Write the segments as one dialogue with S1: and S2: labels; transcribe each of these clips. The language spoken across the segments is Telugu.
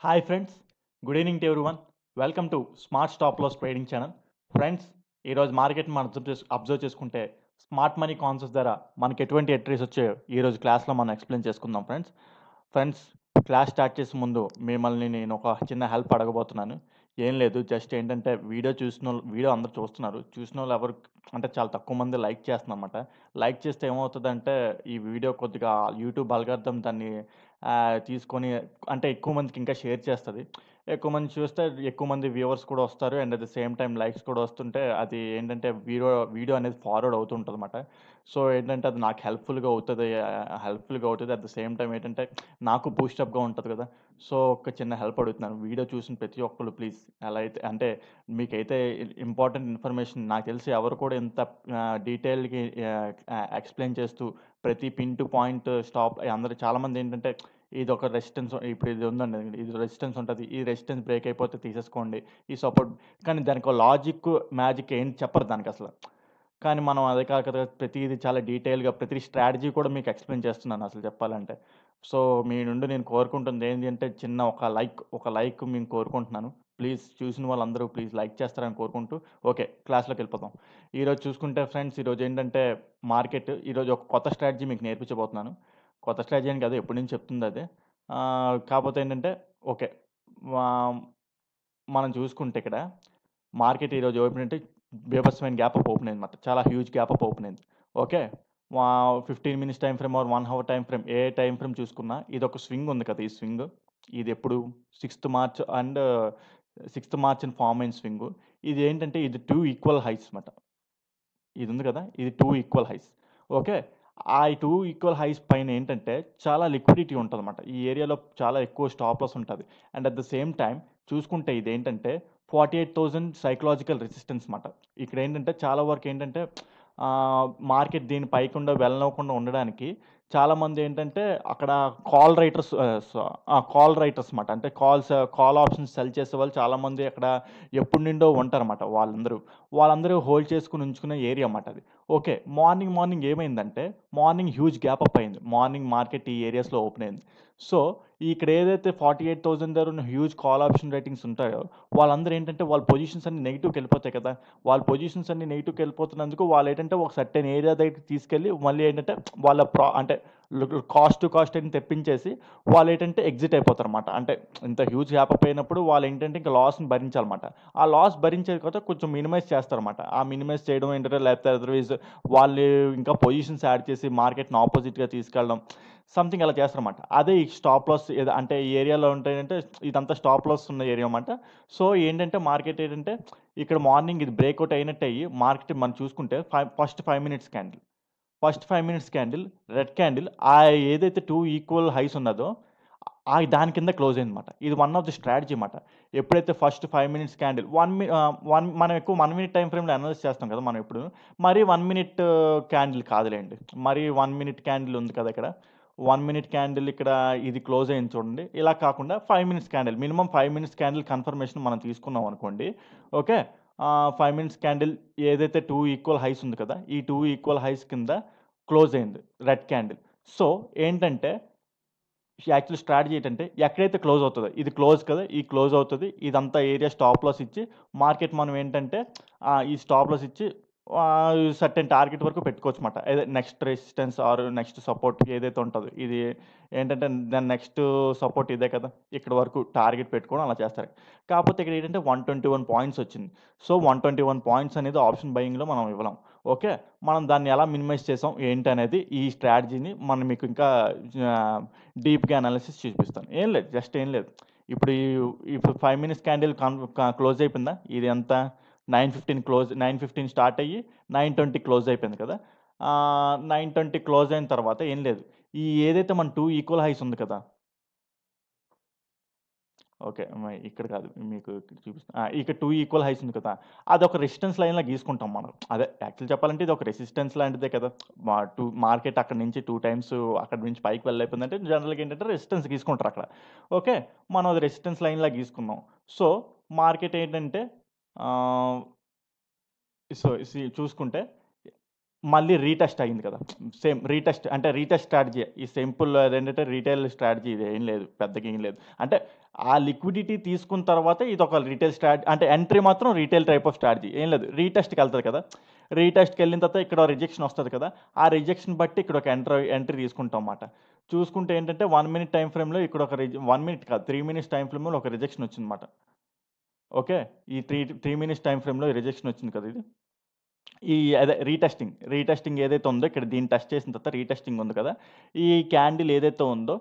S1: Hi friends, good evening to everyone. Welcome to smart stop loss trading channel. Friends, ఈరోజు మార్కెట్ మనం అబ్జర్వ్ చేసుకుంటే స్మార్ట్ మనీ కాన్సెప్ట్స్ ద్వారా మనకి ఎటువంటి ఎంట్రీస్ వచ్చాయో ఈరోజు క్లాస్లో మనం ఎక్స్ప్లెయిన్ చేసుకుందాం. ఫ్రెండ్స్, క్లాస్ స్టార్ట్ చేసే ముందు మిమ్మల్ని నేను ఒక చిన్న హెల్ప్ అడగబోతున్నాను. ఏం లేదు, జస్ట్ ఏంటంటే వీడియో అందరూ చూస్తున్నారు. చూసిన వాళ్ళు ఎవరు అంటే చాలా తక్కువ మంది లైక్ చేస్తున్నారన్నమాట. లైక్ చేస్తే ఏమవుతుందంటే ఈ వీడియో కొద్దిగా యూట్యూబ్ అల్గారిథం దాన్ని తీసుకొని అంటే ఎక్కువ మందికి ఇంకా షేర్ చేస్తది. ఎక్కువ మంది చూస్తే ఎక్కువ మంది వ్యూవర్స్ కూడా వస్తారు. And at the same time likes కూడా వస్తుంటే అది ఏంటంటే వీడియో అనేది ఫార్వర్డ్ అవుతుంటదన్నమాట. సో, ఏంటంటే అది నాకు హెల్ప్‌ఫుల్‌గా అవుతది. అట్ ద సేమ్ టైమ్ ఏంటంటే నాకు బూస్టప్‌గా ఉంటది కదా! సో, ఒక చిన్న హెల్ప్ అడుగుతున్నాను. వీడియో చూసిన ప్రతి ఒక్కళ్ళు ప్లీజ్ ఎలా అయితే అంటే మీకైతే ఇంపార్టెంట్ ఇన్ఫర్మేషన్ నాకు తెలిసి ఎవరు కూడా ఇంత డీటెయిల్‌గా ఎక్స్‌ప్లెయిన్ చేస్తూ ప్రతి పిన్ టు పాయింట్ స్టాప్ అందరూ చాలామంది ఏంటంటే ఇదొక రెసిస్టెన్స్ ఇప్పుడు ఇది ఉందండి. ఇది రెసిస్టెన్స్ ఉంటది. ఈ రెసిస్టెన్స్ బ్రేక్ అయిపోతే తీసేసుకోండి. ఈ సపోర్ట్ కానీ దానికో లాజిక్, మ్యాజిక్ ఏంటి చెప్పరు దానికసల. కానీ మనం అదే కాదు కదా! ప్రతీది చాలా డీటెయిల్‌గా ప్రతి స్ట్రాటజీ కూడా మీకు ఎక్స్‌ప్లెయిన్ చేస్తున్నాను అసలు చెప్పాలంటే. సో, మీ నుండి నేను కోరుకుంటుంది ఏంది అంటే చిన్న ఒక లైక్ నేను కోరుకుంటున్నాను. ప్లీజ్ చూసిన వాళ్ళందరూ ప్లీజ్ లైక్ చేస్తారని కోరుకుంటూ ఓకే. క్లాస్‌లోకెళ్ళిపోదాం. ఈరోజు చూసుకుంటే ఫ్రెండ్స్ ఈరోజేంటంటే ఈరోజు ఒక కొత్త స్ట్రాటజీ మీకు నేర్పించబోతున్నాను. కొత్త స్ట్రాటజీ అని కాదు ఎప్పటి నుంచి చెప్తుందదే. కాపోతే ఏంటంటే ఓకే. ఆహ్, మనం చూసుకుంటే ఇక్కడ మార్కెట్ ఈరోజు ఓపెన్ అంటే బీభత్సమైన గ్యాప్ అప్ ఓపెన్ అయిందన్నమాట. చాలా హ్యూజ్ గ్యాప్ అప్ ఓపెన్ అయింది. ఓకే. 15 minutes time frame or 1 hour time frame ఏ టైమ్ ఫ్రేమ్ చూసుకున్నా ఇదొక స్వింగ్ ఉంది కదా! ఈ స్వింగ్ ఇదెప్పుడు 6థ్ మార్చ్ అండ్ 6థ్ మార్చ్‌న ఫార్మ్ అయిన స్వింగు. ఇదేంటంటే ఇది 2 ఈక్వల్ హైస్ మాట. ఇది ఉంది కదా! ఇది 2 ఈక్వల్ హైస్. ఓకే. ఆ 2 ఈక్వల్ హైస్ పైన ఏంటంటే చాలా లిక్విడిటీ ఉంటదన్నమాట. ఈ ఏరియాలో చాలా ఎక్కువ స్టాప్ లాస్ ఉంటది. And at the same time చూసుకుంటే ఇదేంటంటే 48,000 సైకలాజికల్ రెసిస్టెన్స్ మాట. ఇక్కడేంటంటే చాలా వరకు ఏంటంటే మార్కెట్ దీని పైకుండా వెళ్ళనివ్వకుండా ఉండడానికి చాలామంది ఏంటంటే అక్కడ కాల్ రైటర్స్ మాట. అంటే కాల్ ఆప్షన్స్ సెల్ చేసేవాళ్ళు చాలామంది అక్కడ ఎప్పటి నుండో ఉంటారన్నమాట వాళ్ళందరూ. వాళ్ళందరూ హోల్డ్ చేసుకొని ఉంచుకునే ఏరియా మాట అది. ఓకే. మార్నింగ్ ఏమైందంటే, మార్నింగ్ హ్యూజ్ గ్యాప్ అప్ అయింది. మార్నింగ్ మార్కెట్ ఈ ఏరియాస్‌లో ఓపెన్ అయింది. సో, ఇక్కడ ఏదైతే 48,000 దగ్గర ఉన్న హ్యూజ్ కాల్ ఆప్షన్ రేటింగ్స్ ఉంటాయో, వాళ్ళందరూ ఏంటంటే వాళ్ళ పొజిషన్స్ అన్నీ నెగెటివ్‌కెళ్ళిపోతాయి కదా! వాళ్ళ పొజిషన్స్ అన్నీ నెగెటివ్‌కెళ్ళిపోతున్నందుకు వాళ్ళేంటంటే ఒక సర్టెన్ ఏరియా దగ్గరికి తీసుకెళ్ళి మళ్ళీ ఏంటంటే వాళ్ళ అంటే కాస్ట్ టు కాస్ట్ అని తెప్పించేసి వాళ్ళేంటంటే ఎగ్జిట్ అయిపోతారన్నమాట. అంటే ఇంత హ్యూజ్ గ్యాప్ అప్ అయినప్పుడు వాళ్ళేంటంటే ఇంక లాస్‌ని భరించాలన్నమాట. ఆ లాస్ భరించేది కదా కొంచెం మినిమైజ్ చేస్తారన్నమాట. ఆ మినిమైజ్ చేయడం ఏంటంటే లేకపోతే అదర్‌వైజ్ వాళ్ళు ఇంకా పొజిషన్స్ యాడ్ చేసి మార్కెట్‌ని అపోజిట్‌గా తీసుకెళ్ళడం. సంథింగ్ అలా చేస్తారన్నమాట. అదే ఈ స్టాప్ లాస్ అంటే ఈ ఏరియాలో ఉంటాయంటే ఇదంతా స్టాప్ లాస్ ఉన్న ఏరియా అన్నమాట. సో, ఏంటంటే మార్కెట్ ఏంటంటే ఇక్కడ మార్నింగ్ ఇది బ్రేక్‌ఔట్ అయినట్టు అయ్యి మార్కెట్ మనం చూసుకుంటే first 5 minutes candle. First 5 minutes candle, red candle ఏదైతే 2 ఈక్వల్ హైస్ ఉన్నదో దాని కింద క్లోజ్ అయిందన్నమాట. ఇది వన్ ఆఫ్ ది స్ట్రాటజీ మాట. ఎప్పుడైతే ఫస్ట్ 5 మినిట్స్ క్యాండిల్ 1 ఎక్కువ 1 మినిట్ టైమ్ ఫ్రేమ్‌లో అనాలిసిస్ చేస్తాం కదా! మనం ఎప్పుడు. మరి 1 మినిట్ క్యాండిల్ కాదులెండి. మరి 1 మినిట్ క్యాండిల్ ఉంది కదా! ఇక్కడ. 1 మినిట్ క్యాండిల్ ఇక్కడ ఇది క్లోజ్ అయింది చూడండి. ఇలా కాకుండా 5 minutes candle minimum 5 minutes candle confirmation మనం తీసుకున్నాం అనుకోండి. ఓకే. 5 మినిట్స్ క్యాండిల్ ఏదైతే 2 ఈక్వల్ హైస్ ఉంది కదా! ఈ 2 ఈక్వల్ హైస్ కింద క్లోజ్ అయింది రెడ్ క్యాండిల్. సో, ఏంటంటే యాక్చువల్ స్ట్రాటజీ ఏంటంటే ఎక్కడైతే క్లోజ్ అవుతదో ఇది క్లోజ్ కదా! ఈ క్లోజ్ అవుతది. ఇదంతా ఏరియా స్టాప్ లాస్ ఇచ్చి మార్కెట్ మనం ఏంటంటే ఈ స్టాప్ లాస్ ఇచ్చి సర్టెన్ టార్గెట్ వరకు పెట్టుకోవచ్చమాట. అదే next resistance or next support ఏదైతే ఉంటదో ఇది ఏంటంటే దాని నెక్స్ట్ సపోర్ట్ ఇదే కదా! ఇక్కడి వరకు టార్గెట్ పెట్టుకోవడం అలా చేస్తారు. కాకపోతే ఇక్కడ ఏంటంటే 121 పాయింట్స్ వచ్చింది. సో, 121 పాయింట్స్ అనేది ఆప్షన్ బయింగ్‌లో మనం ఇవ్వలేం. ఓకే. మనం దాన్ని ఎలా మినిమైజ్ చేసాం ఏంటనేది ఈ స్ట్రాటజీని మనం మీకు ఇంకా ఆహ్, డీప్‌గా అనాలిసిస్ చూపిస్తాను. ఏం లేదు. జస్ట్ ఏం లేదు. ఇప్పుడు 5 మినిట్స్ క్యాండిల్ క్లోజ్ అయిపోయిందా? ఇది ఎంత 9:15 స్టార్ట్ అయ్యి 9:20 క్లోజ్ అయిపోయింది కదా! 9:20 క్లోజ్ అయిన తర్వాత ఏం లేదు. ఏదైతే మన 2 ఈక్వల్ హైస్ ఉంది కదా! ఓకే. ఇక్కడ కాదు. మీకు ఇక్కడ చూపిస్తా. ఇక్కడ 2 ఈక్వల్ హైస్ ఉంది కదా! అదొక రెసిస్టెన్స్ లైన్‌లా గీసుకుంటాం మనం. అదే యాక్చువల్లీ చెప్పాలంటే ఇది ఒక రెసిస్టెన్స్ లాంటిదే కదా! మార్కెట్ అక్కడి నుంచి 2 టైమ్స్ అక్కడి నుంచి పైకి వెళ్ళలేకపోయిందంటే జనరల్‌గా ఏంటంటే రెసిస్టెన్స్ గీసుకుంటారక్కడ. ఓకే. మనం అది రెసిస్టెన్స్ లైన్‌లా గీసుకున్నాం. సో, మార్కెట్ ఏంటంటే ఆహ్, చూసుకుంటే మళ్ళీ రీటెస్ట్ అయింది కదా! సేమ్ రీటెస్ట్ అంటే రీటెస్ట్ స్ట్రాటజీయే. ఈ సింపుల్ అదేంటంటే రిటైల్ స్ట్రాటజీ ఇదేం లేదు. పెద్దగా ఏం లేదు. అంటే ఆ లిక్విడిటీ తీసుకున్న తర్వాత ఇదొక రిటైల్ అంటే ఎంట్రీ మాత్రం రిటైల్ టైప్ ఆఫ్ స్ట్రాటజీ. ఏం లేదు. రీటెస్ట్‌కెళ్తది కదా! రీటెస్ట్‌కెళ్ళిన తర్వాత ఇక్కడ రిజెక్షన్ వస్తది కదా! ఆ రిజెక్షన్ బట్టి ఇక్కడ ఒక ఎంట్రీ తీసుకుంటాం మాట. చూసుకుంటే ఏంటంటే 1 మినిట్ టైమ్ ఫ్రేమ్‌లో ఇక్కడ ఒక 1 మినిట్ కాదు 3 మినిట్స్ టైమ్ ఫ్రేమ్‌లో ఒక రిజెక్షన్ వచ్చిందన్నమాట. ఓకే. ఈ 3 మినిట్స్ టైమ్ ఫ్రేమ్‌లో రిజెక్షన్ వచ్చింది కదా! ఇది. అదే రీటెస్టింగ్ ఏదైతే ఉందో ఇక్కడ దీన్ని టెస్ట్ చేసిన తర్వాత రీటెస్టింగ్ ఉంది కదా! ఈ క్యాండిల్ ఏదైతే ఉందో,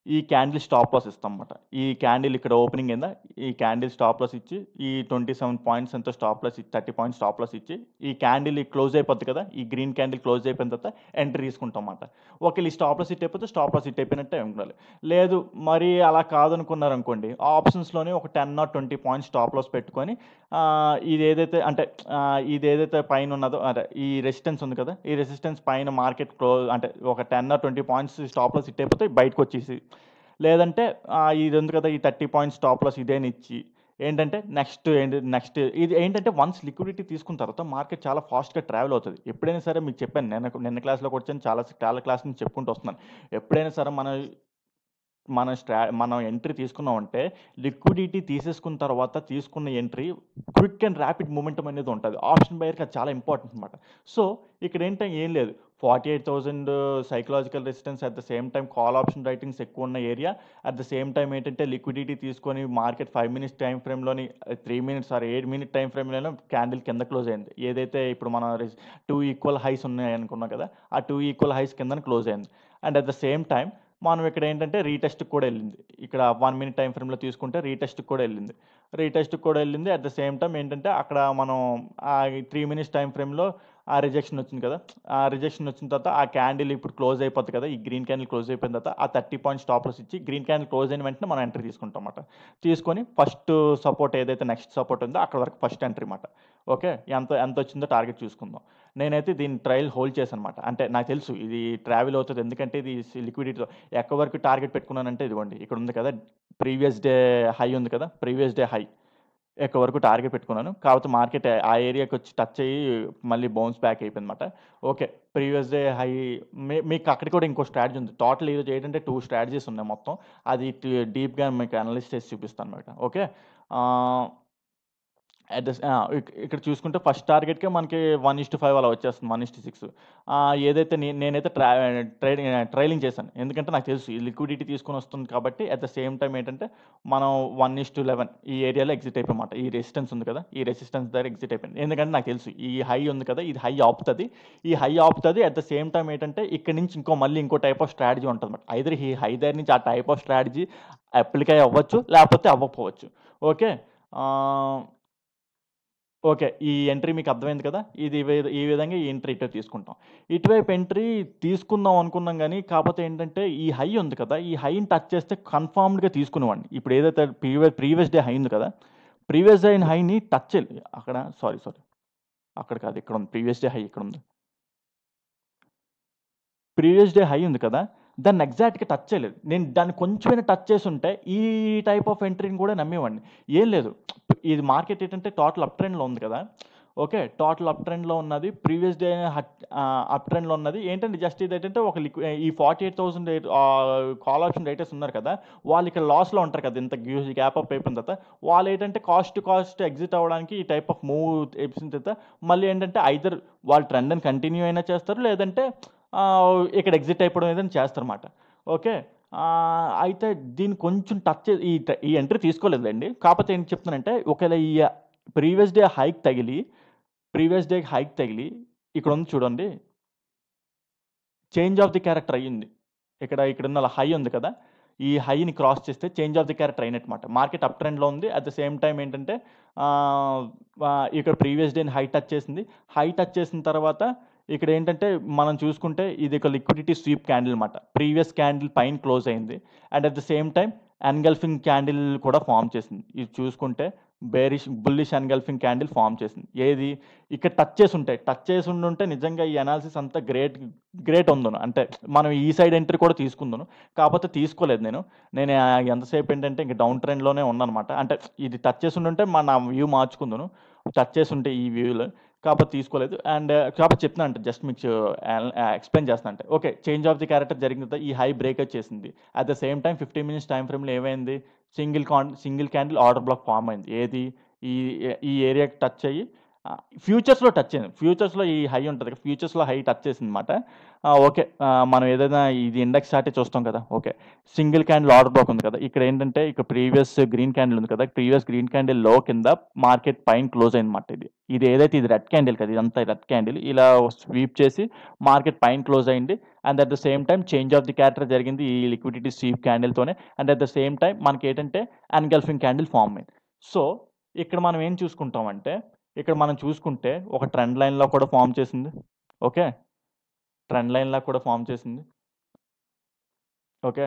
S1: ఈ క్యాండిల్ స్టాప్ లాస్ ఇస్తామన్నమాట. ఈ క్యాండిల్ ఇక్కడ ఓపెనింగ్ అయిందా, ఈ క్యాండిల్ స్టాప్ లాస్ ఇచ్చి, ఈ 27 పాయింట్స్ ఎంతో స్టాప్ లాస్ ఇచ్చి 30 పాయింట్స్ స్టాప్ లాస్ ఇచ్చి, ఈ క్యాండిల్ క్లోజ్ అయిపోద్ది కదా! ఈ గ్రీన్ క్యాండిల్ క్లోజ్ అయిపోయిన తర్వాత ఎంట్రీ తీసుకుంటామన్నమాట. ఒకవేళ ఈ స్టాప్ లాస్ హిట్ అయిపోతే స్టాప్ లాస్ హిట్ అయిపోయినట్టే ఉండాలి. లేదు మరి అలా కాదనుకున్నారనుకోండి, ఆప్షన్స్‌లోనే ఒక 10 ఆర్ 20 పాయింట్స్ స్టాప్ లాస్ పెట్టుకొని ఇదేదైతే అంటే ఇదేదైతే పైనున్నదో అదే ఈ రెసిస్టెన్స్ ఉంది కదా! ఈ రెసిస్టెన్స్ పైన మార్కెట్ అంటే ఒక 10 or 20 points stop loss hit అయిపోతే బయటకొచ్చేసి, లేదంటే ఇది ఉంది కదా! ఈ 30 పాయింట్స్ స్టాప్ లాస్ ఇదేనిచ్చి ఏంటంటే నెక్స్ట్ ఇది ఏంటంటే వన్స్ లిక్విడిటీ తీసుకున్న తర్వాత మార్కెట్ చాలా ఫాస్ట్‌గా ట్రావెల్ అవుతది. ఎప్పుడైనా సరే మీకు చెప్పాను నిన్న క్లాస్‌లో కూడా వచ్చాను. చాలా క్లాస్ నుంచి చెప్పుకుంటూ వస్తున్నాను. ఎప్పుడైనా సరే మనం ఎంట్రీ తీసుకున్నామంటే, లిక్విడిటీ తీసేసుకున్న తర్వాత తీసుకున్న entry quick and rapid momentum అనేది ఉంటది. ఆప్షన్ బయర్‌కి అది చాలా ఇంపార్టెంట్ అనమాట. సో, ఇక్కడేంటే ఏం లేదు. 48,000 psychological resistance at the same time call option writings ఎక్కువున్న area. At the same time ఏంటంటే లిక్విడిటీ తీసుకొని మార్కెట్ 5 మినిట్స్ టైమ్ ఫ్రేమ్‌లోని 3 మినిట్స్ ఆర్ 8 మినిట్ టైమ్ ఫ్రేమ్‌లోనే క్యాండిల్ కింద క్లోజ్ అయింది. ఏదైతే ఇప్పుడు మన 2 ఈక్వల్ హైస్ ఉన్నాయనుకున్నాం కదా! ఆ 2 ఈక్వల్ హైస్ కిందన క్లోజ్ అయింది. And at the same time మనం ఇక్కడ ఏంటంటే రీటెస్ట్‌కి కూడా ఎళ్ళింది. ఇక్కడ 1 మినిట్ టైమ్ ఫ్రేమ్‌లో తీసుకుంటే రీటెస్ట్‌కి కూడా ఎళ్ళింది. రీటెస్ట్‌కి కూడా ఎళ్ళింది. అట్ ద సేమ్ టైమ్ ఏంటంటే అక్కడ మనం 3 మినిట్స్ టైమ్ ఫ్రేమ్‌లో ఆ రిజెక్షన్ వచ్చింది కదా! ఆ రిజెక్షన్ వచ్చిన తర్వాత ఆ క్యాండిల్ ఇప్పుడు క్లోజ్ అయిపోద్ది కదా! ఈ గ్రీన్ క్యాండిల్ క్లోజ్ అయిపోయిన తర్వాత ఆ 30 పాయింట్ స్టాప్ లాస్ ఇచ్చి గ్రీన్ క్యాండిల్ క్లోజ్ అయిన వెంటనే మనం ఎంట్రీ తీసుకుంటాం మాట. తీసుకొని ఫస్ట్ సపోర్ట్ ఏదైతే నెక్స్ట్ సపోర్ట్ ఉందో అక్కడి వరకు ఫస్ట్ ఎంట్రీ మాట. ఓకే. ఎంతొచ్చిందో టార్గెట్ చూసుకుందాం. నేనైతే దీన్ని ట్రయల్ హోల్డ్ చేశానన్నమాట. అంటే నాకు తెలుసు ఇది ట్రావెల్ అవుతది. ఎందుకంటే ఇది లిక్విడిటీలో ఎక్కడి వరకు టార్గెట్ పెట్టుకున్నానంటే ఇదిగోండి ఇక్కడ ఉంది కదా! ప్రీవియస్ డే హై ఉంది కదా! ప్రీవియస్ డే హై ఎక్కడి వరకు టార్గెట్ పెట్టుకున్నాను. కాకపోతే మార్కెట్ ఆ ఏరియాకొచ్చి టచ్ అయ్యి మళ్ళీ బౌన్స్ బ్యాక్ అయిపోయిందన్నమాట. ఓకే. ప్రీవియస్ డే హై మీకు అక్కడ కూడా ఇంకో స్ట్రాటజీ ఉంది. టోటల్ ఈరోజు ఏంటంటే 2 స్ట్రాటజీస్ ఉన్నాయి మొత్తం. అది డీప్‌గా మీకు అనలైజ్ చేసి చూపిస్తానన్నమాట. ఓకే. ఆహ్ అట్ ద స్ ఆ! ఇక్కడ చూసుకుంటే ఫస్ట్ టార్గెట్‌కే మనకి 1:5 అలా వచ్చేస్తుంది. 1:6 ఏదైతే నేనైతే ట్రైలింగ్ చేశాను. ఎందుకంటే నాకు తెలుసు ఈ లిక్విడిటీ తీసుకొనొస్తుంది కాబట్టి అట్ ద సేమ్ టైమ్ ఏంటంటే మనం 1:11 ఈ ఏరియాలో ఎగ్జిట్ అయిపోయామాట. ఈ రెసిస్టెన్స్ ఉంది కదా! ఈ రెసిస్టెన్స్ దగ్గర ఎగ్జిట్ అయిపోయాను. ఎందుకంటే నాకు తెలుసు ఈ హై ఉంది కదా! ఇది హై ఆపుతది. ఈ హై ఆపుతది. అట్ ద సేమ్ టైమ్ ఏంటంటే ఇక్కడి నుంచి మళ్ళీ ఇంకో టైప్ ఆఫ్ స్ట్రాటజీ ఉంటదన్నమాట. ఐదర్ ఈ హై దగ్గర నుంచి ఆ టైప్ ఆఫ్ స్ట్రాటజీ అప్లికై అవ్వచ్చు. లేకపోతే అవ్వకపోవచ్చు. ఓకే. ఆహ్ ఓకే. ఈ ఎంట్రీ మీకు అర్థమైంది కదా! ఈ విధంగా ఈ ఎంట్రీ ఇటువైపు తీసుకుంటాం. ఇటువైపు ఎంట్రీ తీసుకుందాం అనుకున్నాం గానీ, కాపోతే ఏంటంటే ఈ హై ఉంది కదా! ఈ హైని టచ్ చేస్తే కన్ఫర్మ్డ్‌గా తీసుకునేవాడిని. ఇప్పుడు ఏదైతే ప్రీవియస్ డే హై ఉంది కదా! ప్రీవియస్ డే హైని టచ్ చేయలే అక్కడ సారీ. అక్కడ కాదు ఇక్కడుంది. ప్రీవియస్ డే హై ఇక్కడుంది. ప్రీవియస్ డే హై ఉంది కదా! దాన్ని ఎగ్జాక్ట్‌గా టచ్ చేయలేదు. నేను దాన్ని కొంచెమైనా టచ్ చేసుంటే ఈ టైప్ ఆఫ్ ఎంట్రీని కూడా నమ్మేవాడిని. ఏం లేదు. ఇది మార్కెట్ ఏంటంటే టోటల్ అప్ ట్రెండ్‌లో ఉంది కదా! ఓకే. టోటల్ అప్ ట్రెండ్‌లో ఉన్నది. ప్రీవియస్ డే అప్ ట్రెండ్‌లో ఉన్నది. ఏంటంటే జస్ట్ ఇదేంటంటే ఒక ఈ 48,000 కాల్ ఆప్షన్ రైటర్స్ ఉన్నారు కదా! వాళ్ళు ఇక్కడ లాస్‌లో ఉంటారు కదా! ఇంత హ్యూజ్ గ్యాప్ అప్ అయిపోయిన తర్వాత వాళ్ళేంటంటే కాస్ట్ టు కాస్ట్ ఎగ్జిట్ అవ్వడానికి ఈ టైప్ ఆఫ్ మూవ్ ఏసిన తర్వాత మళ్ళీ ఏంటంటే ఐదర్ వాళ్ళు ట్రెండ్‌ని కంటిన్యూ అయినా చేస్తారు. లేదంటే ఇక్కడ ఎగ్జిట్ అయిపోవడం ఏదైనా చేస్తారన్నమాట. ఓకే. అయితే దీన్ని కొంచెం టచ్ చే ఈ ఎంట్రీ తీసుకోలేదులెండి. కాపోతే ఏం చెప్తున్నానంటే ఒకవేళ ప్రీవియస్ డే హైక్ తగిలి, ప్రీవియస్ డేకి హైక్ తగిలి ఇక్కడుంది చూడండి. చేంజ్ ఆఫ్ ది క్యారెక్టర్ అయ్యింది. ఇక్కడున్న హై ఉంది కదా! ఈ హైని క్రాస్ చేస్తే చేంజ్ ఆఫ్ ది క్యారెక్టర్ అయినట్టమాట. మార్కెట్ అప్ ట్రెండ్‌లో ఉంది. అట్ ద సేమ్ టైమ్ ఏంటంటే ఆహ్, ఇక్కడ ప్రీవియస్ డేని హై టచ్ చేసింది. హై టచ్ చేసిన తర్వాత ఇక్కడేంటంటే మనం చూసుకుంటే ఇది ఒక లిక్విడిటీ స్వీప్ క్యాండిల్ మాట. ప్రీవియస్ క్యాండిల్ పైన క్లోజ్ అయింది. And at the same time engulfing candle కూడా ఫార్మ్ చేసింది. ఇది చూసుకుంటే బుల్లిష్ ఎన్‌గల్ఫింగ్ క్యాండిల్ ఫార్మ్ చేసింది. ఏది ఇక్కడ టచ్ చేసుండుంటే నిజంగా ఈ అనాలిసిస్ అంతా గ్రేట్ ఉందును. అంటే మనం ఈ సైడ్ ఎంట్రీ కూడా తీసుకుందును. కాపోతే తీసుకోలేదు నేను. నేను ఎంతసేపు ఏంటంటే ఇంక డౌన్ ట్రెండ్‌లోనే ఉన్నానన్నమాట. అంటే ఇది టచ్ చేసుండుంటే నా వ్యూ మార్చుకుందును. టచ్ చేసుంటే ఈ వ్యూలో. కాకపోతే తీసుకోలేదు. అండ్ కాకపోతే చెప్తున్నా అంటే జస్ట్ మీకు ఎక్స్‌ప్లెయిన్ చేస్తున్నా అంటే. Okay. Change of the character జరిగిన తర్వాత ఈ హై బ్రేక్ వచ్చేసింది. At the same time 15 minutes time ఫ్రేమ్‌లో ఏమైంది? Single candle order block form అయింది. ఏది? ఈ ఈ ఏరియాకి టచ్ అయ్యి ఫ్యూచర్స్‌లో టచ్ అయింది. ఫ్యూచర్స్‌లో ఈ హై ఉంటది. ఫ్యూచర్స్‌లో హై టచ్ చేసిందన్నమాట. ఓకే. మనం ఏదైనా ఇది ఇండెక్స్ చార్టే చూస్తాం కదా! Okay. Single candle order black ఉంది కదా! ఇక్కడ ఏంటంటే ఇక్కడ ప్రీవియస్ గ్రీన్ క్యాండిల్ ఉంది కదా! ప్రీవియస్ గ్రీన్ క్యాండిల్ లో కింద మార్కెట్ పైన క్లోజ్ అయిందన్నమాట ఇది. ఇది ఏదైతే ఇది రెడ్ క్యాండిల్ కదా! ఇదంతా రెడ్ క్యాండిల్ ఇలా స్వీప్ చేసి మార్కెట్ పైన క్లోజ్ అయింది. And at the same time change of the character జరిగింది ఈ లిక్విడిటీ స్వీప్ క్యాండిల్‌తోనే. And at the same time మనకేంటంటే ఎన్గల్ఫింగ్ క్యాండిల్ ఫార్మ్ అయింది. సో, ఇక్కడ మనం ఏం చూసుకుంటామంటే, ఇక్కడ మనం చూసుకుంటే ఒక ట్రెండ్ లైన్‌లా కూడా ఫార్మ్ చేసింది. ఓకే. ట్రెండ్ లైన్‌లా కూడా ఫార్మ్ చేసింది. ఓకే.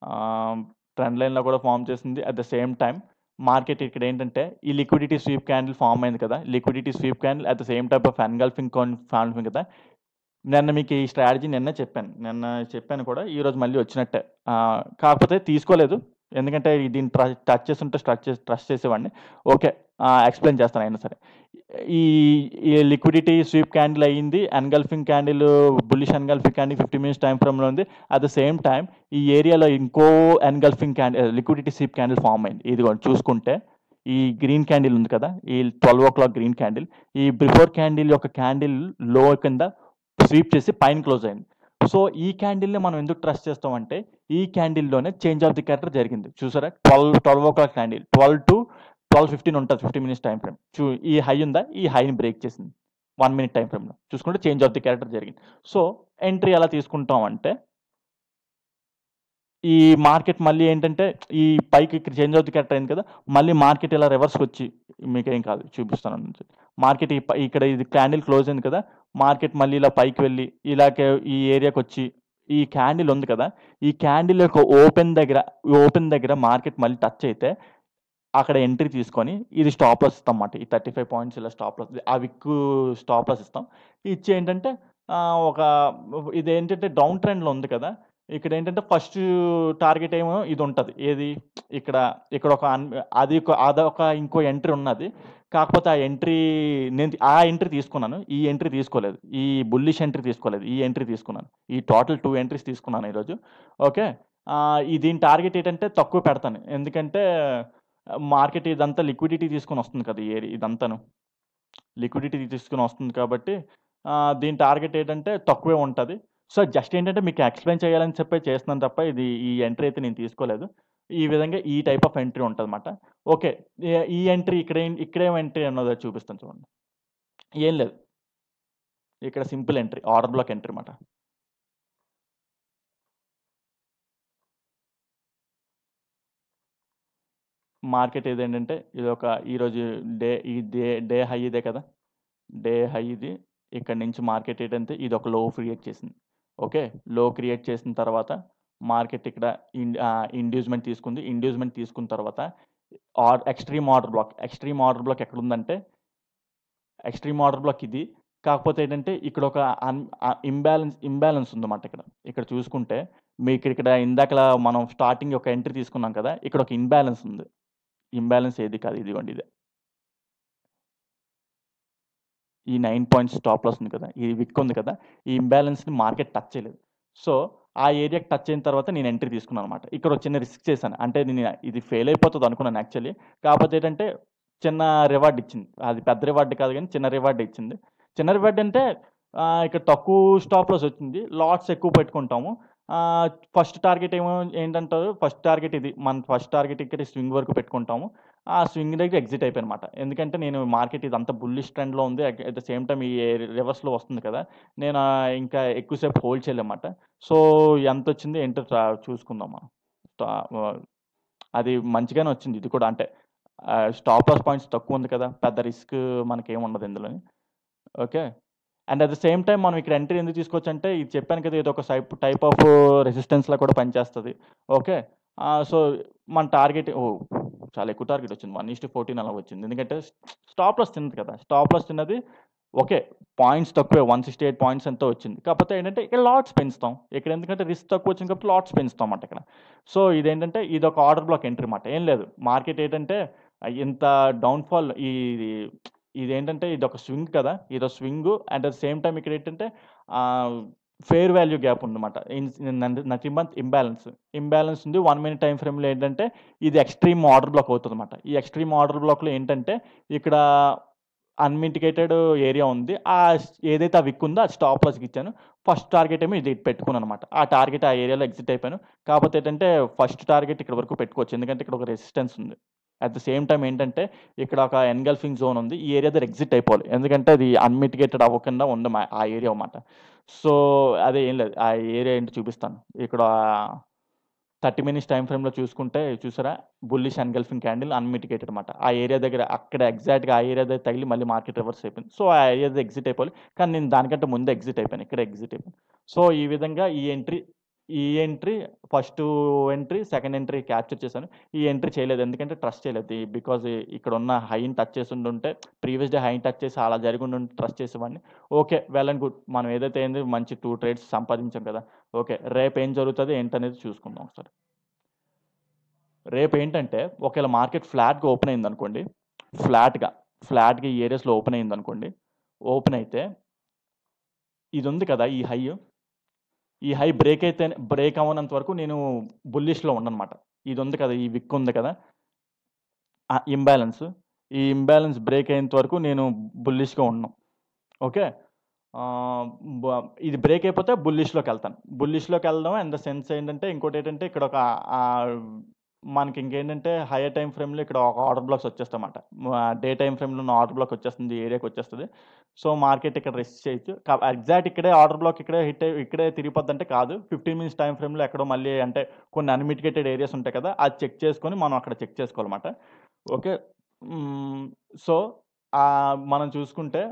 S1: ఆహ్, ట్రెండ్ లైన్‌లో కూడా ఫార్మ్ చేసింది. At the same time market ఇక్కడేంటంటే ఈ లిక్విడిటీ స్వీప్ క్యాండిల్ ఫార్మ్ అయింది కదా! Liquidity sweep candle at the same type of engulfing farming కదా! నిన్న మీకు ఈ స్ట్రాటజీ నిన్నే చెప్పాను. నిన్న చెప్పాను కూడా. ఈరోజు మళ్ళీ వచ్చినట్టే. కాకపోతే తీసుకోలేదు. ఎందుకంటే దీన్ని టచ్ చేసుంటే ట్రస్ట్ చేసేవాడిని. ఓకే. ఎక్స్‌ప్లెయిన్ చేస్తాను అయినా సరే. ఈ ఈ లిక్విడిటీ స్వీప్ క్యాండిల్ అయింది. Engulfing candle bullish engulfing candle 50 minutes time ఫ్రేమ్‌లో ఉంది. అట్ ద సేమ్ టైమ్ ఈ ఏరియాలో ఇంకో engulfing liquidity sweep candle form అయింది. ఇదిగోండి చూసుకుంటే ఈ గ్రీన్ క్యాండిల్ ఉంది కదా! ఈ 12:00 గ్రీన్ క్యాండిల్. ఈ బిఫోర్ క్యాండిల్ యొక్క క్యాండిల్ లో కింద స్వీప్ చేసి పైన క్లోజ్ అయింది. సో, ఈ క్యాండిల్‌ని మనం ఎందుకు ట్రస్ట్ చేస్తామంటే, ఈ క్యాండిల్‌లోనే చేంజ్ ఆఫ్ ది క్యారెక్టర్ జరిగింది. చూసారా? 12:00 క్యాండిల్ 12-12:15 ఉంటది 50 మినిట్స్ టైమ్ ఫ్రేమ్. ఈ హై ఉందా? ఈ హైని బ్రేక్ చేసింది. 1 మినిట్ టైమ్ ఫ్రేమ్‌లో. చూసుకుంటే చేంజ్ ఆఫ్ ది క్యారెక్టర్ జరిగింది. సో, ఎంట్రీ ఎలా తీసుకుంటాం అంటే, ఈ మార్కెట్ మళ్ళీ ఏంటంటే, ఈ పైకి ఇక్కడ చేంజ్ ఆఫ్ ది క్యారెక్టర్ అయింది కదా! మళ్ళీ మార్కెట్ ఇలా రివర్స్‌కొచ్చి మీకేం కాదు చూపిస్తాను. మార్కెట్ ఇక్కడ ఇది క్యాండిల్ క్లోజ్ అయింది కదా! మార్కెట్ మళ్ళీ ఇలా పైకి వెళ్ళి, ఇలాగే ఈ ఏరియాకొచ్చి, ఈ క్యాండిల్ ఉంది కదా! ఈ క్యాండిల్ యొక్క ఓపెన్ దగ్గర మార్కెట్ మళ్ళీ టచ్ అయితే, అక్కడ ఎంట్రీ తీసుకొని, ఇది స్టాప్ లాస్ ఇస్తామన్నమాట. ఈ 35 పాయింట్స్ ఇలా స్టాప్ లాస్ ఆ విక్కు స్టాప్ లాస్ ఇస్తాం. ఇచ్చి ఏంటంటే ఒక ఇదేంటంటే డౌన్ ట్రెండ్‌లో ఉంది కదా! ఇక్కడేంటంటే ఫస్ట్ టార్గెట్ ఏమో ఇదుంటది. ఏది? ఇక్కడ ఇక్కడ ఒక అదొక ఇంకో ఎంట్రీ ఉన్నది. కాకపోతే ఆ ఎంట్రీ ఆ ఎంట్రీ తీసుకున్నాను. ఈ ఎంట్రీ తీసుకోలేదు. ఈ బుల్లిష్ ఎంట్రీ తీసుకోలేదు. ఈ ఎంట్రీ తీసుకున్నాను. ఈ టోటల్ 2 ఎంట్రీస్ తీసుకున్నాను ఈరోజు. ఓకే. దీని టార్గెట్ ఏంటంటే తక్కువ పెడతాను. ఎందుకంటే మార్కెట్ ఇదంతా లిక్విడిటీ తీసుకొనొస్తుంది కదా! ఇదంతాను. లిక్విడిటీ తీసుకొనొస్తుంది కాబట్టి దీని టార్గెట్ ఏంటంటే తక్కువే ఉంటది. సో, జస్ట్ ఏంటంటే మీకు ఎక్స్‌ప్లెయిన్ చేయాలని చెప్పి చేస్తున్నాను తప్ప ఈ ఎంట్రీ అయితే నేను తీసుకోలేదు. ఈ విధంగా ఈ టైప్ ఆఫ్ ఎంట్రీ ఉంటదన్నమాట. ఓకే. ఈ ఎంట్రీ ఇక్కడేం ఎంట్రీ ఉన్నదో చూపిస్తాను చూడండి. ఏం లేదు. ఇక్కడ simple entry. Order black entry మాట. మార్కెట్ ఏదేంటంటే ఇదొక ఈరోజు డే హై ఇదే కదా! డే హై ఇది. ఇక్కడి నుంచి మార్కెట్ ఏంటంటే ఇదొక లో క్రియేట్ చేసింది. ఓకే. లో క్రియేట్ చేసిన తర్వాత మార్కెట్ ఇక్కడ ఇండ్యూస్‌మెంట్ తీసుకుంది. ఇండ్యూస్‌మెంట్ తీసుకున్న తర్వాత ఎక్స్‌ట్రీమ్ ఆర్డర్ బ్లాక్ ఎక్కడుందంటే ఎక్స్‌ట్రీమ్ ఆర్డర్ బ్లాక్ ఇది. కాకపోతే ఏంటంటే ఇక్కడ ఒక ఇంబాలెన్స్ ఉందన్నమాట ఇక్కడ. ఇక్కడ చూసుకుంటే మీకు ఇక్కడ ఇందాకలా మనం స్టార్టింగ్ ఒక ఎంట్రీ తీసుకున్నాం కదా! ఇక్కడ ఒక ఇంబాలెన్స్ ఉంది. ఇంబాలెన్స్ ఏది కాదు. ఇదిగోండి ఇదే. ఈ 9 పాయింట్స్ స్టాప్ లాస్ ఉంది కదా! ఈ విక్ ఉంది కదా! ఈ ఇంబాలెన్స్‌ని మార్కెట్ టచ్ చేయలేదు. సో, ఆ ఏరియాకి టచ్ అయిన తర్వాత నేను ఎంట్రీ తీసుకున్నాననమాట. ఇక్కడ ఒక చిన్న రిస్క్ చేశాను. అంటే నేను ఇది ఫెయిల్ అయిపోతది అనుకున్నాను యాక్చువల్లీ. కాకపోతే ఏంటంటే చిన్న రివార్డ్ ఇచ్చింది. అది పెద్ద రివార్డ్ కాదు గానీ చిన్న రివార్డ్ ఇచ్చింది. చిన్న రివార్డ్ అంటే ఇక్కడ తక్కువ స్టాప్ లాస్ వచ్చింది. లాట్స్ ఎక్కువ పెట్టుకుంటాము. ఫస్ట్ టార్గెట్ ఏంటంటారు ఫస్ట్ టార్గెట్ ఇది. మన ఫస్ట్ టార్గెట్ ఇక్కడ స్వింగ్ వరకు పెట్టుకుంటాము. ఆ స్వింగ్ దగ్గర ఎగ్జిట్ అయిపోయానమాట. ఎందుకంటే నేను మార్కెట్ ఇదంతా బుల్లిష్ ట్రెండ్‌లో ఉంది. అట్ ద సేమ్ టైమ్ రివర్స్‌లో వస్తుంది కదా! నేను ఇంకా ఎక్కువ సేపు హోల్డ్ చేయలేమాట. సో, ఎంతొచ్చింది ఏంటో చూసుకుందాం మనం. స్టా ఆహ్, అది మంచిగానే వచ్చింది ఇది కూడా. అంటే స్టాప్ లాస్ పాయింట్స్ తక్కువ ఉంది కదా! పెద్ద రిస్క్ మనకేమి ఉండదు ఇందులోని. Okay. And at the same time మనం ఇక్కడ ఎంట్రీ ఎందుకు తీసుకోవచ్చంటే ఇది చెప్పాను కదా! ఇదొక టైప్ ఆఫ్ రెసిస్టెన్స్‌లా కూడా పనిచేస్తది. ఓకే. సో, మన టార్గెట్ చాలా ఎక్కువ టార్గెట్ వచ్చింది. 1:14 అలా వచ్చింది. ఎందుకంటే స్టాప్ లాస్ తిన్నది కదా! స్టాప్ లాస్ తిన్నది ఓకే. పాయింట్స్ తక్కువే 168 పాయింట్స్ ఎంతో వచ్చింది. కాకపోతే ఏంటంటే ఇక్కడ లాట్స్ పెంచుతాం. ఇక్కడ ఎందుకంటే రిస్క్ తక్కువ వచ్చింది కాబట్టి లాట్స్ పెంచుతాం అన్నమాట ఇక్కడ. సో, ఇదేంటంటే ఇదొక ఆర్డర్ బ్లాక్ ఎంట్రీ మాట. ఏం లేదు. మార్కెట్ ఏంటంటే ఇంత డౌన్‌ఫాల్ ఇది ఇదేంటంటే ఇదొక స్వింగ్ కదా! ఇదో swing at the same time ఇక్కడేంటంటే ఆహ్, ఫెయిర్ వాల్యూ గ్యాప్ ఉందన్నమాట. Nothing but imbalance. ఇంబాలన్స్ ఉంది. 1 మినిట్ టైమ్ ఫ్రేమ్‌లో ఏంటంటే ఇది ఎక్స్‌ట్రీమ్ ఆర్డర్ బ్లాక్ అవుతదన్నమాట. ఈ ఎక్స్‌ట్రీమ్ ఆర్డర్ బ్లాక్‌లో ఏంటంటే ఇక్కడ అన్‌మిటిగేటెడ్ ఏరియా ఉంది. ఏదైతే ఆ విక్ ఉందో అది స్టాప్ లాస్‌కి ఇచ్చాను. ఫస్ట్ టార్గెట్ ఏమో ఇది పెట్టుకున్నానన్నమాట. ఆ టార్గెట్ ఆ ఏరియాలో ఎగ్జిట్ అయిపోయాను. కాపోతే ఏంటంటే ఫస్ట్ టార్గెట్ ఇక్కడి వరకు పెట్టుకోవచ్చు. ఎందుకంటే ఇక్కడ ఒక రెసిస్టెన్స్ ఉంది. అట్ ద సేమ్ టైమ్ ఏంటంటే ఇక్కడ ఒక ఎన్‌గల్ఫింగ్ జోన్ ఉంది. ఈ ఏరియా దగ్గర ఎగ్జిట్ అయిపోవాలి. ఎందుకంటే అది అన్‌మిటిగేటెడ్ అవ్వకుండా ఉంది ఆ ఏరియా మాట. సో, అదే ఏం లేదు. ఆ ఏరియా ఏంటో చూపిస్తాను. ఇక్కడ 30 మినిట్స్ టైమ్ ఫ్రేమ్‌లో చూసుకుంటే చూసారా? బుల్లిష్ ఎన్‌గల్ఫింగ్ క్యాండిల్ అన్‌మిటిగేటెడ్ మాట. ఆ ఏరియా దగ్గర అక్కడ ఎగ్జాక్ట్‌గా ఆ ఏరియా దగ్గర తగిలి మళ్ళీ మార్కెట్ రివర్స్ అయిపోయింది. సో, ఆ ఏరియా దగ్గర ఎగ్జిట్ అయిపోవాలి. కానీ నేను దానికంటే ముందే ఎగ్జిట్ అయిపోయాను. ఇక్కడే ఎగ్జిట్ అయిపోయాను. సో, ఈ విధంగా ఈ entry first entry, second entry capture చేశాను. ఈ ఎంట్రీ చేయలేదు. ఎందుకంటే ట్రస్ట్ చేయలేదు. బికాజ్ ఇక్కడున్న హైని టచ్ చేసుండుంటే ప్రీవియస్ డే హైని టచ్ చేసి అలా జరిగుండుంటే ట్రస్ట్ చేసేవాడిని. ఓకే. Well and good. మనం ఏదైతే అయిందో మంచి 2 ట్రేడ్స్ సంపాదించాం కదా! ఓకే. రేపేం జరుగుతది ఏంటనేది చూసుకుందాం ఒకసారి. రేపేంటంటే ఒకేళ మార్కెట్ ఫ్లాట్‌గా ఓపెన్ అయిందనుకోండి. ఫ్లాట్‌గా, ఫ్లాట్‌గా ఈ ఏరియాస్‌లో ఓపెన్ అయిందనుకోండి. ఓపెన్ అయితే ఇదుంది కదా! ఈ హై బ్రేక్ అవ్వనంత వరకు నేను బుల్లిష్‌లో ఉండనమాట. ఇదుంది కదా! ఈ విక్ ఉంది కదా! ఇంబాలన్స్. ఈ ఇంబాలన్స్ బ్రేక్ అయ్యేంత వరకు నేను బుల్లిష్‌గా ఉండను. ఓకే. ఆహ్, బ ఇది బ్రేక్ అయిపోతే బుల్లిష్‌లోకెళ్తాను. బుల్లిష్‌లోకెళ్ళడం ఇన్ ద సెన్స్ ఏంటంటే ఇంకోటేంటంటే ఇక్కడ ఒక ఆహ్, మనకి ఇంకేంటంటే హైయర్ టైమ్ ఫ్రేమ్‌లో ఇక్కడ ఒక ఆర్డర్ బ్లాక్స్ వచ్చేస్తాయన్నమాట. డే టైమ్ ఫ్రేమ్‌లో ఉన్న ఆర్డర్ బ్లాక్ వచ్చేస్తుంది. ఈ ఏరియాకి వచ్చేస్తది. సో, మార్కెట్ ఇక్కడ రెసిస్ట్ చేయొచ్చు. ఎగ్జాక్ట్ ఇక్కడే ఆర్డర్ బ్లాక్ ఇక్కడే తిరిగిపోద్దంటే కాదు. 15 మినిట్స్ టైమ్ ఫ్రేమ్‌లో ఎక్కడో మళ్ళీ అంటే కొన్ని అన్‌మిటిగేటెడ్ ఏరియాస్ ఉంటాయి కదా! అది చెక్ చేసుకొని మనం అక్కడ చెక్ చేసుకోవాలన్నమాట. ఓకే. హ్మ్. సో, మనం చూసుకుంటే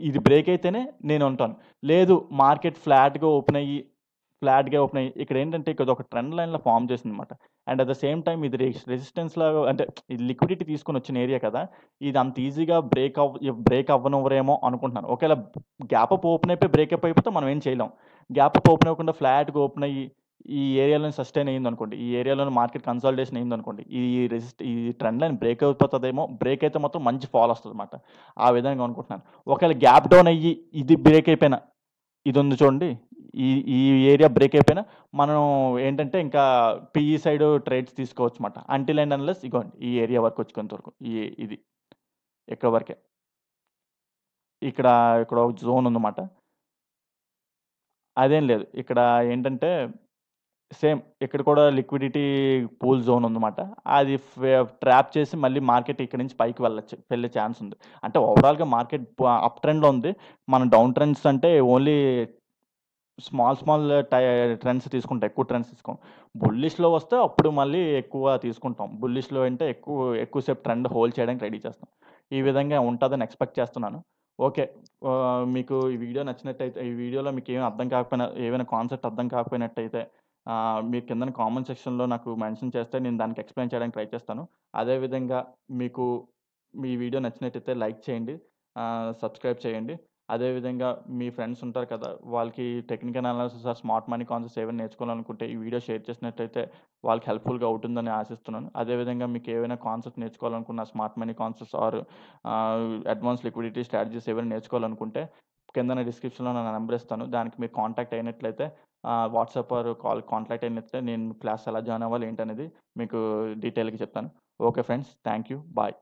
S1: ఇది బ్రేక్ అయితేనే నేనుంటాను. లేదు మార్కెట్ ఫ్లాట్‌గా ఓపెన్ అయ్యి ఇక్కడేంటంటే ఇదొక ట్రెండ్ లైన్‌లా ఫార్మ్ చేసిందన్నమాట. And at the same time ఇది రెసిస్టెన్స్ లాగా అంటే ఇది లిక్విడిటీ తీసుకొనొచ్చిన ఏరియా కదా! ఇది అంత ఈజీగా బ్రేక్ అవ్వనివ్వరేమో అనుకుంటున్నాను. ఒకేళ గ్యాప్ అప్ ఓపెన్ అయిపోయి బ్రేకప్ అయిపోతే మనం ఏం చేయలేం. గ్యాప్ అప్ ఓపెన్ అవ్వకుండా ఫ్లాట్‌గా ఓపెన్ అయ్యి ఈ ఏరియాలోనే సస్టైన్ అయిందనుకోండి. ఈ ఏరియాలోనే మార్కెట్ కన్సాలిడేషన్ అయిందనుకోండి. ఈ ట్రెండ్ లైన్ బ్రేక్ అయిపోతదేమో. బ్రేక్ అయితే మాత్రం మంచి ఫాల్ వస్తదన్నమాట. ఆ విధంగా అనుకుంటున్నాను. ఒకవేళ గ్యాప్ డౌన్ అయ్యి ఇది బ్రేక్ అయిపోయినా ఇదుంది చూడండి. ఈ ఈ ఏరియా బ్రేక్ అయిపోయినా మనం ఏంటంటే ఇంకా పీఈ సైడ్ ట్రేడ్స్ తీసుకోవచ్చమాట. అంటిల్ అండ్ అన్లెస్ ఇగోండి ఈ ఏరియా వరకు వచ్చేంత వరకు. ఇది ఇక్కడ వరకే. ఇక్కడ ఇక్కడ ఒక జోన్ ఉందన్నమాట. అదేం లేదు. ఇక్కడ ఏంటంటే సేమ్ ఇక్కడ కూడా లిక్విడిటీ పూల్ జోన్ ఉందన్నమాట. అది ట్రాప్ చేసి మళ్ళీ మార్కెట్ ఇక్కడి నుంచి పైకి వెళ్ళే ఛాన్స్ ఉంది. అంటే ఓవరాల్‌గా మార్కెట్ అప్ ట్రెండ్‌లో ఉంది. మనం డౌన్ ట్రెండ్స్ అంటే ఓన్లీ స్మాల్ ట్రెండ్స్ తీసుకుంటాం. ఎక్కువ ట్రెండ్స్ తీసుకోం. బుల్లిష్‌లో వస్తే అప్పుడు మళ్ళీ ఎక్కువ తీసుకుంటాం. బుల్లిష్‌లో అంటే ఎక్కువ సేపు ట్రెండ్ హోల్డ్ చేయడానికి రెడీ చేస్తాం. ఈ విధంగా ఉంటదని ఎక్స్‌పెక్ట్ చేస్తున్నాను. ఓకే. మీకు ఈ వీడియో నచ్చినట్టయితే ఈ వీడియోలో మీకేమి అర్థం కాకపోయినా ఏవైనా కాన్సెప్ట్ అర్థం కాకపోయినట్టయితే మీరు కిందన కామెంట్ సెక్షన్‌లో నాకు మెన్షన్ చేస్తే నేను దానికి ఎక్స్‌ప్లెయిన్ చేయడానికి ట్రై చేస్తాను. అదే విధంగా మీకు మీ వీడియో నచ్చినట్టయితే లైక్ చేయండి. సబ్స్క్రైబ్ చేయండి. అదే విధంగా మీ ఫ్రెండ్స్ ఉంటారు కదా! వాళ్ళకి technical analysis or smart money concepts ఏవైనా నేర్చుకోవాలనుకుంటే ఈ వీడియో షేర్ చేసినట్టయితే వాళ్ళకి హెల్ప్‌ఫుల్‌గా అవుతుందని ఆశిస్తున్నాను. అదే విధంగా మీకు ఏవైనా కాన్సెప్ట్ నేర్చుకోవాలనుకున్న smart money concepts or advance liquidity strategies ఏవైనా నేర్చుకోవాలనుకుంటే కిందన డిస్క్రిప్షన్‌లో నా నంబర్ ఇస్తాను. దానికి మీరు కాంటాక్ట్ అయినట్లయితే వాట్సాప్ ఆర్ కాంటాక్ట్ అయినట్లయితే నేను క్లాస్ ఎలా జాయిన్ అవ్వాలి ఏంటనేది మీకు డీటెయిల్‌గా చెప్తాను. Okay friends. Thank you. Bye.